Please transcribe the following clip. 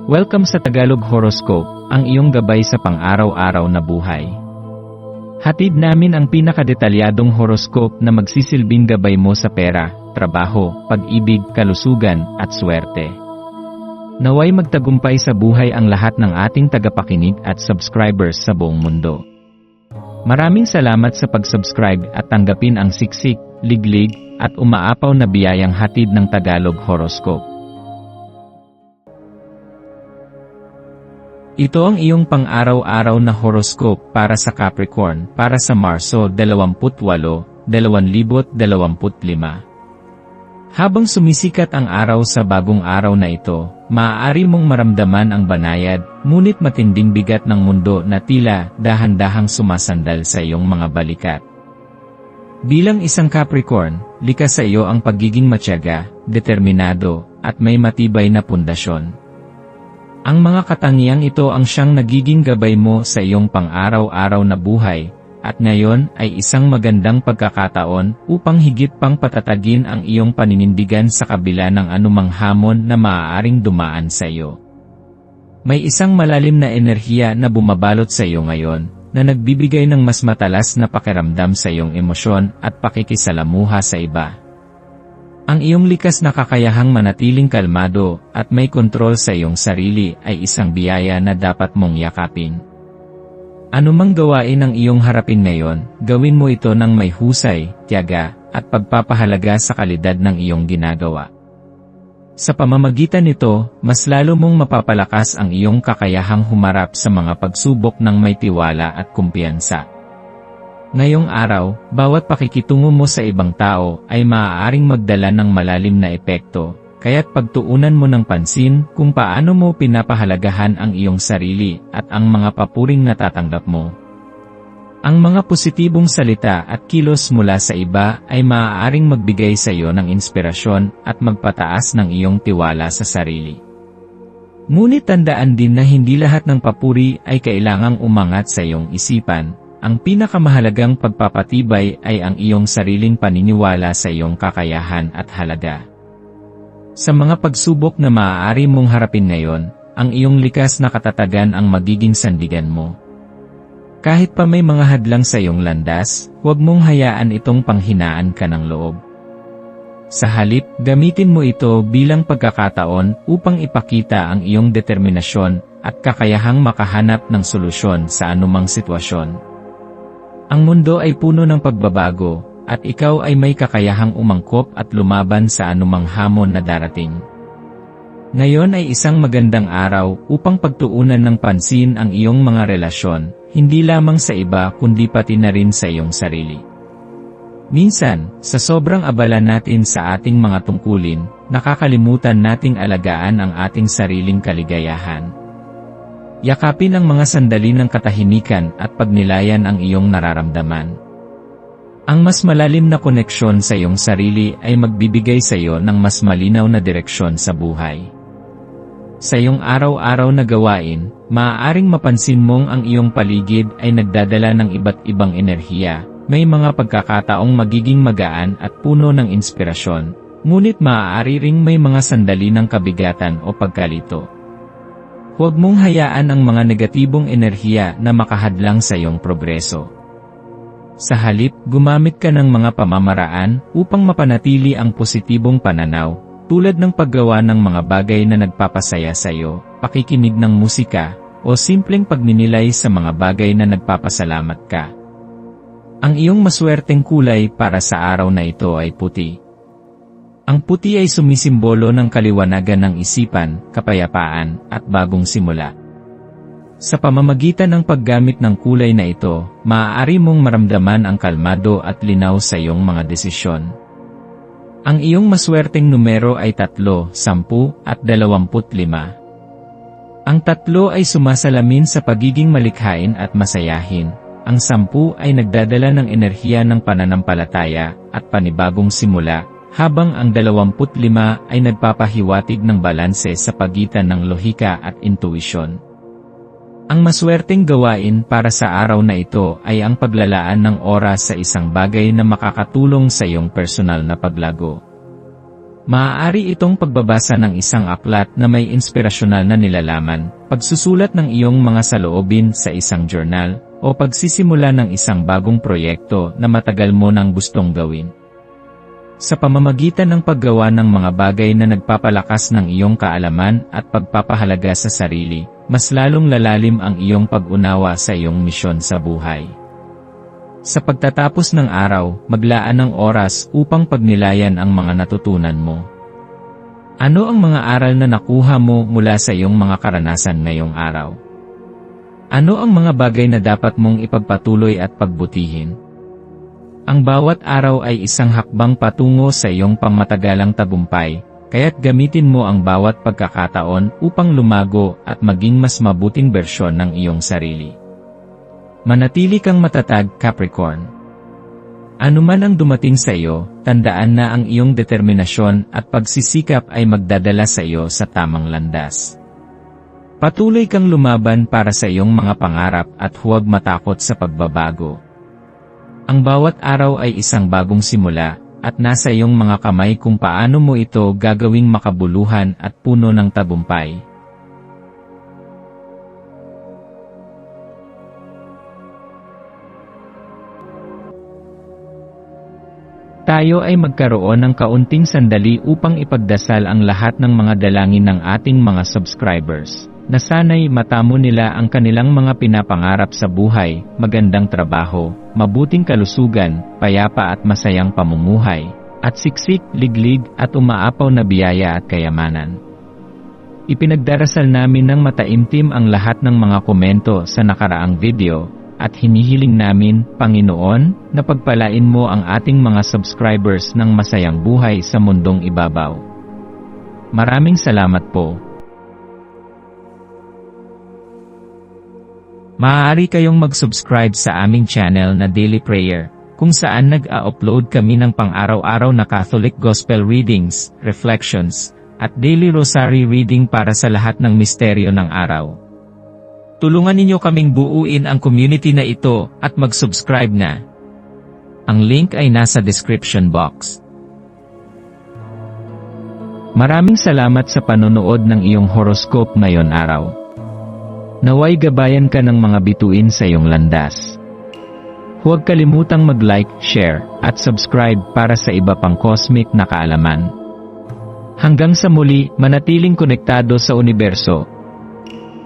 Welcome sa Tagalog Horoscope, ang iyong gabay sa pang-araw-araw na buhay. Hatid namin ang pinakadetalyadong horoscope na magsisilbing gabay mo sa pera, trabaho, pag-ibig, kalusugan, at swerte. Naway magtagumpay sa buhay ang lahat ng ating tagapakinig at subscribers sa buong mundo. Maraming salamat sa pag-subscribe at tanggapin ang siksik, liglig, at umaapaw na biyayang hatid ng Tagalog Horoscope. Ito ang iyong pang-araw-araw na horoscope para sa Capricorn para sa Marso 28, 2025. Habang sumisikat ang araw sa bagong araw na ito, maaari mong maramdaman ang banayad, ngunit matinding bigat ng mundo na tila dahan-dahang sumasandal sa iyong mga balikat. Bilang isang Capricorn, likas sa iyo ang pagiging matyaga, determinado, at may matibay na pundasyon. Ang mga katangiang ito ang siyang nagiging gabay mo sa iyong pang-araw-araw na buhay, at ngayon ay isang magandang pagkakataon upang higit pang patatagin ang iyong paninindigan sa kabila ng anumang hamon na maaaring dumaan sa iyo. May isang malalim na enerhiya na bumabalot sa iyo ngayon, na nagbibigay ng mas matalas na pakiramdam sa iyong emosyon at pakikisalamuha sa iba. Ang iyong likas na kakayahang manatiling kalmado at may kontrol sa iyong sarili ay isang biyaya na dapat mong yakapin. Anumang gawain ang iyong harapin ngayon, gawin mo ito ng may husay, tiyaga, at pagpapahalaga sa kalidad ng iyong ginagawa. Sa pamamagitan nito, mas lalo mong mapapalakas ang iyong kakayahang humarap sa mga pagsubok ng may tiwala at kumpiyansa. Ngayong araw, bawat pakikitungo mo sa ibang tao ay maaaring magdala ng malalim na epekto, kaya't pagtuunan mo ng pansin kung paano mo pinapahalagahan ang iyong sarili at ang mga papuring natatanggap mo. Ang mga positibong salita at kilos mula sa iba ay maaaring magbigay sa iyo ng inspirasyon at magpataas ng iyong tiwala sa sarili. Ngunit tandaan din na hindi lahat ng papuri ay kailangang umangat sa iyong isipan. Ang pinakamahalagang pagpapatibay ay ang iyong sariling paniniwala sa iyong kakayahan at halaga. Sa mga pagsubok na maaari mong harapin ngayon, ang iyong likas na katatagan ang magiging sandigan mo. Kahit pa may mga hadlang sa iyong landas, huwag mong hayaan itong panghinaan ka ng loob. Sa halip, gamitin mo ito bilang pagkakataon upang ipakita ang iyong determinasyon at kakayahang makahanap ng solusyon sa anumang sitwasyon. Ang mundo ay puno ng pagbabago, at ikaw ay may kakayahang umangkop at lumaban sa anumang hamon na darating. Ngayon ay isang magandang araw upang pagtuunan ng pansin ang iyong mga relasyon, hindi lamang sa iba kundi pati na rin sa iyong sarili. Minsan, sa sobrang abala natin sa ating mga tungkulin, nakakalimutan nating alagaan ang ating sariling kaligayahan. Yakapin ang mga sandali ng katahimikan at pagnilayan ang iyong nararamdaman. Ang mas malalim na koneksyon sa iyong sarili ay magbibigay sa iyo ng mas malinaw na direksyon sa buhay. Sa iyong araw-araw na gawain, maaaring mapansin mong ang iyong paligid ay nagdadala ng iba't ibang enerhiya, may mga pagkakataong magiging magaan at puno ng inspirasyon, ngunit maaari ring may mga sandali ng kabigatan o pagkalito. Huwag mong hayaan ang mga negatibong enerhiya na makahadlang sa iyong progreso. Sa halip, gumamit ka ng mga pamamaraan upang mapanatili ang positibong pananaw, tulad ng paggawa ng mga bagay na nagpapasaya sa iyo, pakikinig ng musika, o simpleng pagninilay sa mga bagay na nagpapasalamat ka. Ang iyong maswerteng kulay para sa araw na ito ay puti. Ang puti ay sumisimbolo ng kaliwanagan ng isipan, kapayapaan, at bagong simula. Sa pamamagitan ng paggamit ng kulay na ito, maaari mong maramdaman ang kalmado at linaw sa iyong mga desisyon. Ang iyong maswerteng numero ay 3, 10, at 25. Ang 3 ay sumasalamin sa pagiging malikhain at masayahin. Ang 10 ay nagdadala ng enerhiya ng pananampalataya at panibagong simula, habang ang 25 ay nagpapahiwatig ng balanse sa pagitan ng lohika at intuisyon. Ang maswerteng gawain para sa araw na ito ay ang paglalaan ng oras sa isang bagay na makakatulong sa iyong personal na paglago. Maaari itong pagbabasa ng isang aklat na may inspirasyonal na nilalaman, pagsusulat ng iyong mga saloobin sa isang journal, o pagsisimula ng isang bagong proyekto na matagal mo nang gustong gawin. Sa pamamagitan ng paggawa ng mga bagay na nagpapalakas ng iyong kaalaman at pagpapahalaga sa sarili, mas lalong lalalim ang iyong pag-unawa sa iyong misyon sa buhay. Sa pagtatapos ng araw, maglaan ng oras upang pagnilayan ang mga natutunan mo. Ano ang mga aral na nakuha mo mula sa iyong mga karanasan ngayong araw? Ano ang mga bagay na dapat mong ipagpatuloy at pagbutihin? Ang bawat araw ay isang hakbang patungo sa iyong pangmatagalang tagumpay, kaya't gamitin mo ang bawat pagkakataon upang lumago at maging mas mabuting bersyon ng iyong sarili. Manatili kang matatag, Capricorn. Ano man ang dumating sa iyo, tandaan na ang iyong determinasyon at pagsisikap ay magdadala sa iyo sa tamang landas. Patuloy kang lumaban para sa iyong mga pangarap at huwag matakot sa pagbabago. Ang bawat araw ay isang bagong simula, at nasa iyong mga kamay kung paano mo ito gagawing makabuluhan at puno ng tagumpay. Tayo ay magkaroon ng kaunting sandali upang ipagdasal ang lahat ng mga dalangin ng ating mga subscribers, na sana'y matamo nila ang kanilang mga pinapangarap sa buhay, magandang trabaho, mabuting kalusugan, payapa at masayang pamumuhay, at siksik, liglig, at umaapaw na biyaya at kayamanan. Ipinagdarasal namin ng mataimtim ang lahat ng mga komento sa nakaraang video, at hinihiling namin, Panginoon, na pagpalain mo ang ating mga subscribers ng masayang buhay sa mundong ibabaw. Maraming salamat po. Maaari kayong mag-subscribe sa aming channel na Daily Prayer, kung saan nag-a-upload kami ng pang-araw-araw na Catholic Gospel Readings, Reflections, at Daily Rosary Reading para sa lahat ng misteryo ng araw. Tulungan ninyo kaming buuin ang community na ito at mag-subscribe na. Ang link ay nasa description box. Maraming salamat sa panonood ng iyong horoscope ngayon araw. Naway gabayan ka ng mga bituin sa iyong landas. Huwag kalimutang mag-like, share, at subscribe para sa iba pang cosmic na kaalaman. Hanggang sa muli, manatiling konektado sa universo,